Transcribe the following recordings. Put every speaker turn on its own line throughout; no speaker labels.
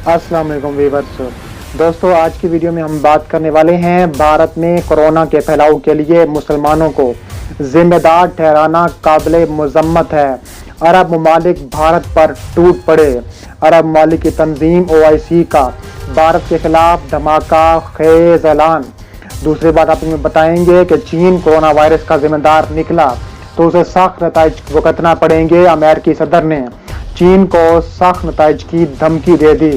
अस्सलाम वालेकुम व्यूअर्स। दोस्तों, आज की वीडियो में हम बात करने वाले हैं भारत में कोरोना के फैलाव के लिए मुसलमानों को जिम्मेदार ठहराना काबिल मजम्मत है। अरब ममालिक भारत पर टूट पड़े। अरब ममालिक की तंजीम OIC का भारत के खिलाफ धमाका खेज ऐलान। दूसरी बात आप में बताएंगे कि चीन कोरोना वायरस का जिम्मेदार निकला तो उसे सख्त नताइज भुगतना पड़ेंगे। अमेरिकी सदर ने चीन को सख्त नताइज की धमकी दे दी।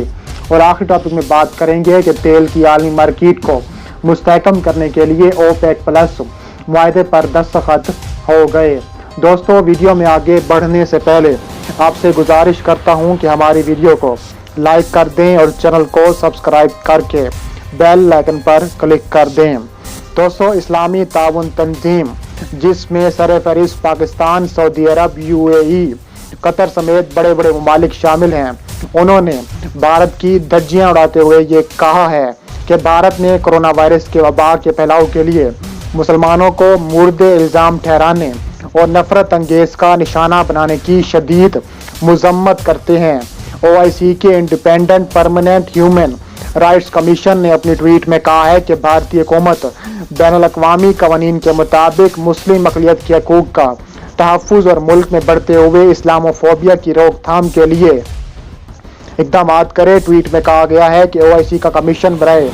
और आखिरी टॉपिक में बात करेंगे कि तेल की आलमी मार्केट को मुस्तहकम करने के लिए OPEC+ मुआहदे पर दस्तखत हो गए। दोस्तों, वीडियो में आगे बढ़ने से पहले आपसे गुजारिश करता हूं कि हमारी वीडियो को लाइक कर दें और चैनल को सब्सक्राइब करके बेल आइकन पर क्लिक कर दें। दोस्तों, इस्लामी ताउन तंजीम जिसमें सरफहरिस्त पाकिस्तान, सऊदी अरब, UAE, कतर समेत बड़े बड़े ममालिक शामिल हैं, उन्होंने भारत की धज्जियां उड़ाते हुए ये कहा है कि भारत ने कोरोना वायरस के वबा के फैलाव के लिए मुसलमानों को मुर्दे इल्ज़ाम ठहराने और नफरत अंगेज का निशाना बनाने की शदीद मजम्मत करते हैं। OIC के independent permanent human rights commission ने अपनी ट्वीट में कहा है कि भारतीय हुकूमत बैनुल-अक़वामी कवानीन के मुताबिक मुस्लिम अक़लियत के हकूक़ का तहफ़्फ़ुज़ और मुल्क में बढ़ते हुए इस्लामोफोबिया की रोकथाम के लिए इक़दामात करे। ट्वीट में कहा गया है कि OIC का कमीशन बराए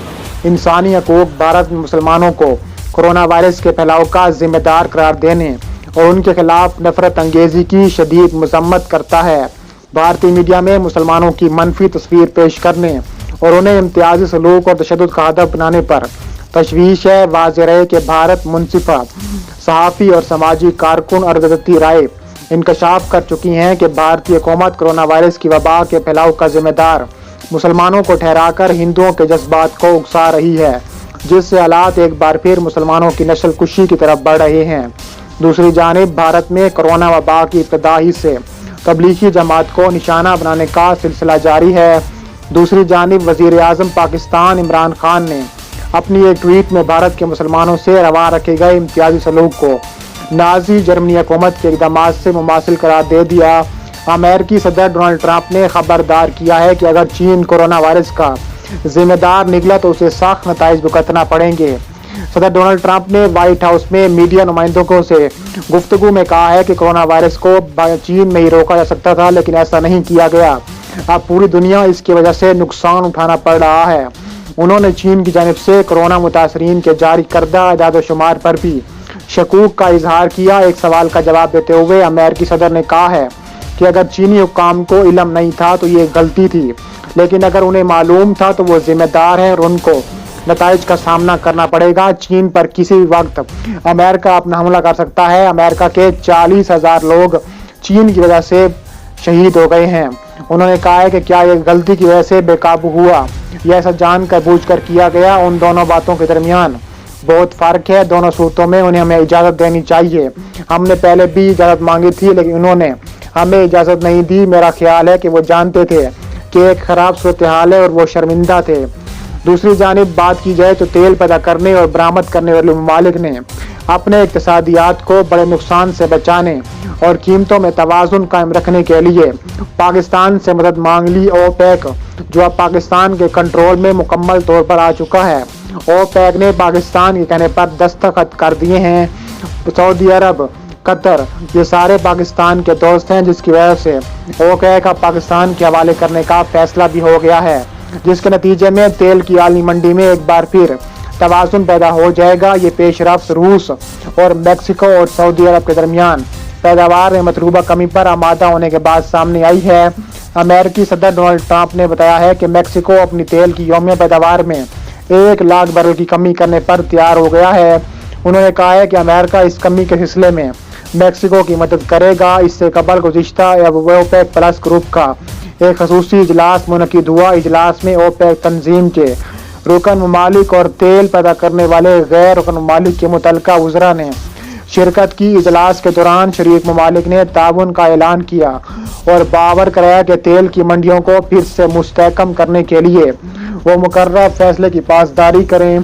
इंसानी हकूक़ भारत में मुसलमानों को कोरोना वायरस के फैलाव का जिम्मेदार करार देने और उनके खिलाफ नफरत अंगेजी की शदीद मजम्मत करता है। भारतीय मीडिया में मुसलमानों की मनफी तस्वीर पेश करने और उन्हें इम्तियाजी सलूक और तशद्दुद का हदफ बनाने पर तशवीश है। वाज़ेह रहे कि भारत मुनसिफा, सहाफ़ी और समाजी कारकुन अरदती राय इंकशाफ कर चुकी हैं कि भारतीय हुकूमत कोरोना वायरस की वबा के फैलाव का जिम्मेदार मुसलमानों को ठहराकर हिंदुओं के जज्बात को उकसा रही है, जिससे हालात एक बार फिर मुसलमानों की नस्ल कुशी की तरफ बढ़ रहे हैं। दूसरी जानिब भारत में कोरोना वबा की इब्तिदा ही से तबलीगी जमात को निशाना बनाने का सिलसिला जारी है। दूसरी जानिब वज़ीर आज़म पाकिस्तान इमरान खान ने अपनी एक ट्वीट में भारत के मुसलमानों से रवा रखे गए इम्तियाजी सलूक को नाज़ी जर्मनी हुकूमत के इक़दामात से मुमासिल करार दे दिया। अमेरिकी सदर डोनाल्ड ट्रंप ने खबरदार किया है कि अगर चीन कोरोना वायरस का जिम्मेदार निकला तो उसे सख्त नताइज भुगतना पड़ेंगे। सदर डोनाल्ड ट्रंप ने व्हाइट हाउस में मीडिया नुमाइंदों से गुफ्तगू में कहा है कि कोरोना वायरस को चीन में ही रोका जा सकता था, लेकिन ऐसा नहीं किया गया। अब पूरी दुनिया इसकी वजह से नुकसान उठाना पड़ रहा है। उन्होंने चीन की जानिब से कोरोना मुतासरीन के जारी करदा अदाद शुमार पर भी शकूक का इजहार किया। एक सवाल का जवाब देते हुए अमेरिकी सदर ने कहा है कि अगर चीनी हुक्काम को इल्म नहीं था तो ये गलती थी, लेकिन अगर उन्हें मालूम था तो वो जिम्मेदार है और उनको नताइज का सामना करना पड़ेगा। चीन पर किसी भी वक्त अमेरिका अपना हमला कर सकता है। अमेरिका के 40,000 लोग चीन की वजह से शहीद हो गए हैं। उन्होंने कहा है कि क्या ये गलती की वजह से बेकाबू हुआ या ऐसा जानकर बूझकर किया गया। उन दोनों बातों के दरमियान बहुत फ़र्क है। दोनों सूरतों में उन्हें हमें इजाज़त देनी चाहिए। हमने पहले भी इजाज़त मांगी थी, लेकिन उन्होंने हमें इजाज़त नहीं दी। मेरा ख्याल है कि वो जानते थे कि एक ख़राब सूरत हाल है और वो शर्मिंदा थे। दूसरी जानिब बात की जाए तो तेल पैदा करने और बरामद करने वाले ममालिक ने अपने इक़्तिसादियात को बड़े नुकसान से बचाने और कीमतों में तवाज़ुन कायम रखने के लिए पाकिस्तान से मदद मांग ली। OPEC जो अब पाकिस्तान के कंट्रोल में मुकम्मल तौर पर आ चुका है, OPEC ने पाकिस्तान के कहने पर दस्तखत कर दिए हैं। सऊदी अरब, कतर, ये सारे पाकिस्तान के दोस्त हैं, जिसकी वजह से OPEC का पाकिस्तान के हवाले करने का फैसला भी हो गया है, जिसके नतीजे में तेल की आलमी मंडी में एक बार फिर तवाज़ुन पैदा हो जाएगा। ये पेशरफ्त रूस और मेक्सिको और सऊदी अरब के दरमियान पैदावार में मतलूबा कमी पर आमादा होने के बाद सामने आई है। अमेरिकी सदर डोनाल्ड ट्रंप ने बताया है कि मेक्सिको अपनी तेल की यौमिया पैदावार में 1 लाख बैरल की कमी करने पर तैयार हो गया है। उन्होंने कहा है कि अमेरिका इस कमी के सिलसिले में मेक्सिको की मदद करेगा। इससे कबल गुज़िश्ता OPEC+ ग्रुप का एक ख़ुसूसी इजलास मुनक़िद हुआ। इजलास में OPEC तंजीम के रुकन ममालिक और तेल पैदा करने वाले गैर रुकन ममालिक के मुतल्लिका वज़रा ने शिरकत की। इजलास के दौरान शरीक ममालिक ने ताउन का ऐलान किया और बावर कराया कि तेल की मंडियों को फिर से मुस्तहकम करने के लिए वो मुकर्रर फैसले की पासदारी करें।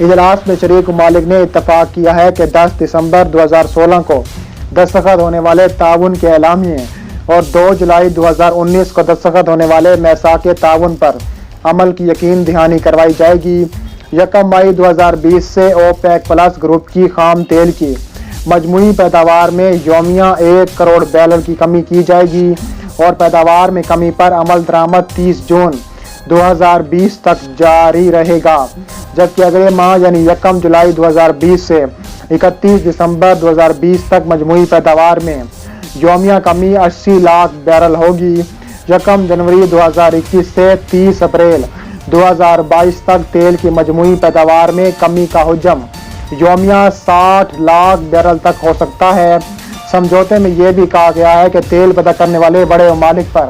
इजलास में शरीक ममालिक ने इत्तफाक किया है कि 10 दिसंबर 2016 को दस्तखत होने वाले ताउन के एलामिये और 2 जुलाई 2019 को दस्तखत होने वाले मीसाक ताउन पर अमल की यकीन दहानी करवाई जाएगी। 1 मई 2020 से ओपेक प्लस ग्रुप की खाम तेल की मजमूई पैदावार में यौमिया 1 करोड़ बैरल की कमी की जाएगी और पैदावार में कमी पर अमल दरामद 30 जून 2020 तक जारी रहेगा, जबकि अगले माह यानी 1 जुलाई 2020 से 31 दिसंबर 2020 तक मजमूई पैदावार में यौमिया कमी 80 लाख बैरल होगी। 1 जनवरी 2021 से 30 अप्रैल 2022 तक तेल की मजमूई पैदावार में कमी का हुजम यौमिया 60 लाख बैरल तक हो सकता है। समझौते में यह भी कहा गया है कि तेल पैदा करने वाले बड़े ममालिक पर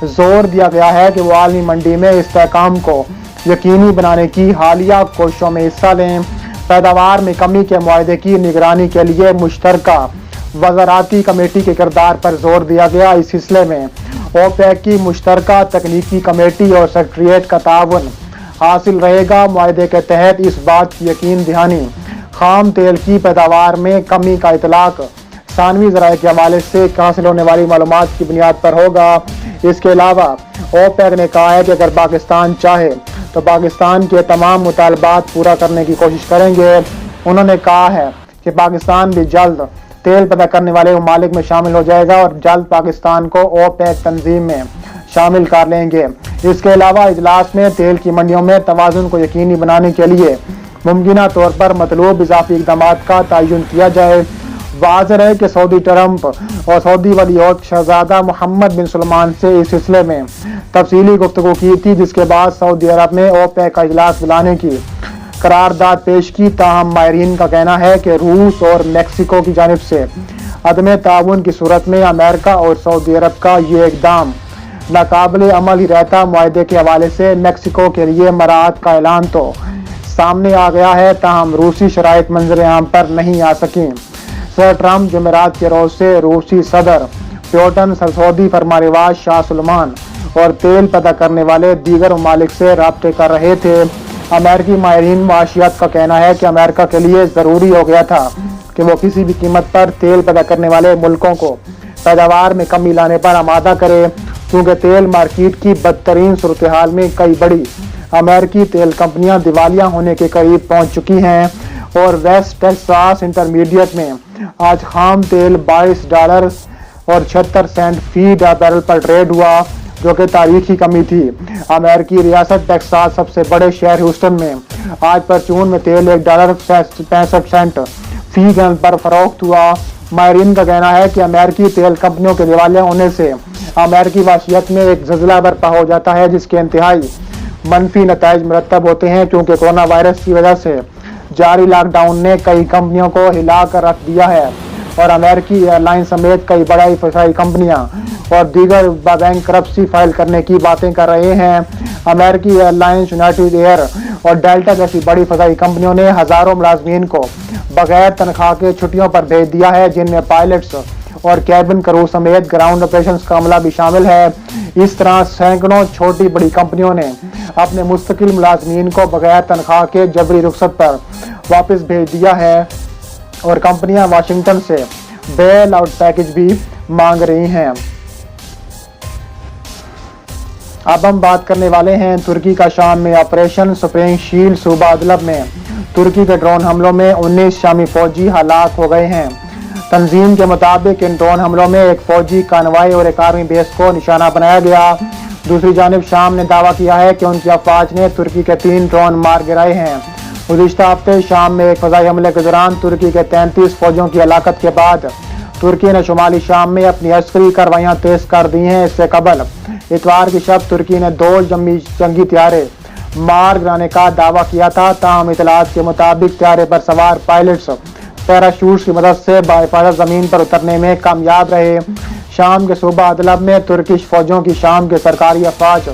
जोर दिया गया है कि वो आलमी मंडी में इस्तेहकाम को यकीनी बनाने की हालिया कोशिशों में हिस्सा लें। पैदावार में कमी के मुआहदे की निगरानी के लिए मुश्तरका वज़ाराती कमेटी के किरदार पर जोर दिया गया। इस सिलसिले में ओपेक की मुश्तरका तकनीकी कमेटी और सेक्रेटरीट का ताउन हासिल रहेगा। मुआहदे के तहत इस बात की यकीन दहानी खाम तेल की पैदावार में कमी का इतलाक सानवी ज़राए के हवाले से हासिल होने वाली मालूमात की बुनियाद पर होगा। इसके अलावा ओपेक ने कहा है कि अगर पाकिस्तान चाहे तो पाकिस्तान के तमाम मुतालबात पूरा करने की कोशिश करेंगे। उन्होंने कहा है कि पाकिस्तान भी जल्द तेल पैदा करने वाले ममालिक में शामिल हो जाएगा और जल्द पाकिस्तान को ओपेक तंजीम में शामिल कर लेंगे। इसके अलावा इजलास में तेल की मंडियों में तवाज़ुन को यकीनी बनाने के लिए मुमकिना तौर पर मतलूब इजाफी इक़दाम का तयन किया जाए। वाज़ेह है कि सऊदी ट्रंप और सऊदी वली अहद शहजादा मोहम्मद बिन सलमान से इस सिलसिले में तफसीली गुफ्तगू की थी, जिसके बाद सऊदी अरब ने ओपेक का इजलास बुलाने की करारदाद पेश की। ताहम माहिरीन का कहना है कि रूस और मेक्सिको की जानिब से अदम ताउन की सूरत में अमेरिका और सऊदी अरब का ये इकदाम नाकाबिल अमल ही रहता। मुआहदे के हवाले से मेक्सिको के लिए मराहत का ऐलान तो सामने आ गया है, ताहम रूसी शराइत मंजर आम पर नहीं आ सकी। सर ट्रंप जुमेरात के रोज से रूसी सदर प्यूटन, सऊदी फरमानरवा शाह सलमान और तेल पैदा करने वाले दीगर ममालिक से राब्ते कर रहे थे। अमेरिकी माहिरीन माशियात का कहना है कि अमेरिका के लिए ज़रूरी हो गया था कि वो किसी भी कीमत पर तेल पैदा करने वाले मुल्कों को पैदावार में कमी लाने पर आमादा करे, क्योंकि तेल मार्केट की बदतरीन सूरत हाल में कई बड़ी अमेरिकी तेल कंपनियां दिवालिया होने के करीब पहुंच चुकी हैं और वेस्ट टेक्सास इंटरमीडिएट में आज खाम तेल $22 और 76 सेंट फी बैरल पर ट्रेड हुआ, जो कि तारीखी कमी थी। अमेरिकी रियासत टेक्सास सबसे बड़े शहर ह्यूस्टन में आज परचून में तेल $1.65 फी गैलन पर फरोख्त हुआ। माहिरीन का कहना है कि अमेरिकी तेल कंपनियों के दिवालिया होने से अमेरिकी वाशियत में एक ज़लज़ला बर्पा हो जाता है, जिसके इंतहाई मनफी नताइज मुरतब होते हैं, क्योंकि कोरोना वायरस की वजह से जारी लॉकडाउन ने कई कंपनियों को हिला कर रख दिया है और अमेरिकी एयरलाइन समेत कई बड़ी फसाई कंपनियां और दीगर बैंकरप्सी फाइल करने की बातें कर रहे हैं। अमेरिकी एयरलाइंस, यूनाइटेड एयर और डेल्टा जैसी बड़ी फसाई कंपनियों ने हजारों मुलाजमीन को बगैर तनख्वाह के छुट्टियों पर भेज दिया है, जिनमें पायलट्स और कैबिन क्रू समेत ग्राउंड ऑपरेशंस का अमला भी शामिल है। इस तरह सैकड़ों छोटी बड़ी कंपनियों ने अपने मुस्तकिल मुलाजमीन को बगैर तनख्वाह के जबरी रुखसत पर वापस भेज दिया है और कंपनियां वाशिंगटन से बेल आउट पैकेज भी मांग रही हैं। अब हम बात करने वाले हैं तुर्की का शाम में ऑपरेशन स्प्रिंग शील्ड। सूबा अदलब में तुर्की के ड्रोन हमलों में 19 शामी फौजी हलाक हो गए हैं। तंजीम के मुताबिक इन ड्रोन हमलों में एक फौजी कानवाई और एक आर्मी बेस को निशाना बनाया गया। दूसरी जानिब शाम ने दावा किया है कि उनकी अफवाज ने तुर्की के 3 ड्रोन मार गिराए हैं। गुज़िश्ता हफ्ते शाम में एक फज़ाई हमले के दौरान तुर्की के 33 फौजियों की हलाकत के बाद तुर्की ने शुमाली शाम में अपनी अस्करी कार्रवाइयाँ तेज कर दी हैं। इससे कबल इतवार की शब तुर्की ने 2 जंगी त्यारे मार गिराने का दावा किया था। ताहम इतलात के मुताबिक त्यारे पर सवार पायलट्स पैराशूट की मदद से बाहिफाजत ज़मीन पर उतरने में कामयाब रहे। शाम के सूबा अदलब में तुर्किश फौजों की शाम के सरकारी अफवाज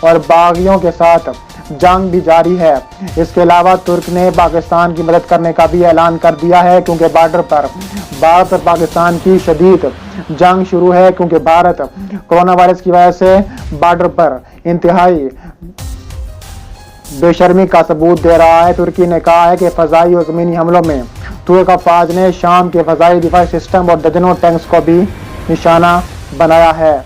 और बागियों के साथ जंग भी जारी है। इसके अलावा तुर्क ने पाकिस्तान की मदद करने का भी ऐलान कर दिया है, क्योंकि बॉर्डर पर भारत और पाकिस्तान की शदीद जंग शुरू है, क्योंकि भारत कोरोना वायरस की वजह से बॉर्डर पर इंतहाई बेशर्मी का सबूत दे रहा है। तुर्की ने कहा है कि फजाई और ज़मीनी हमलों में तुर्क अफवाज ने शाम के फजाई दिफाई सिस्टम और दर्जनों टैंक्स को भी निशाना بنایا ہے۔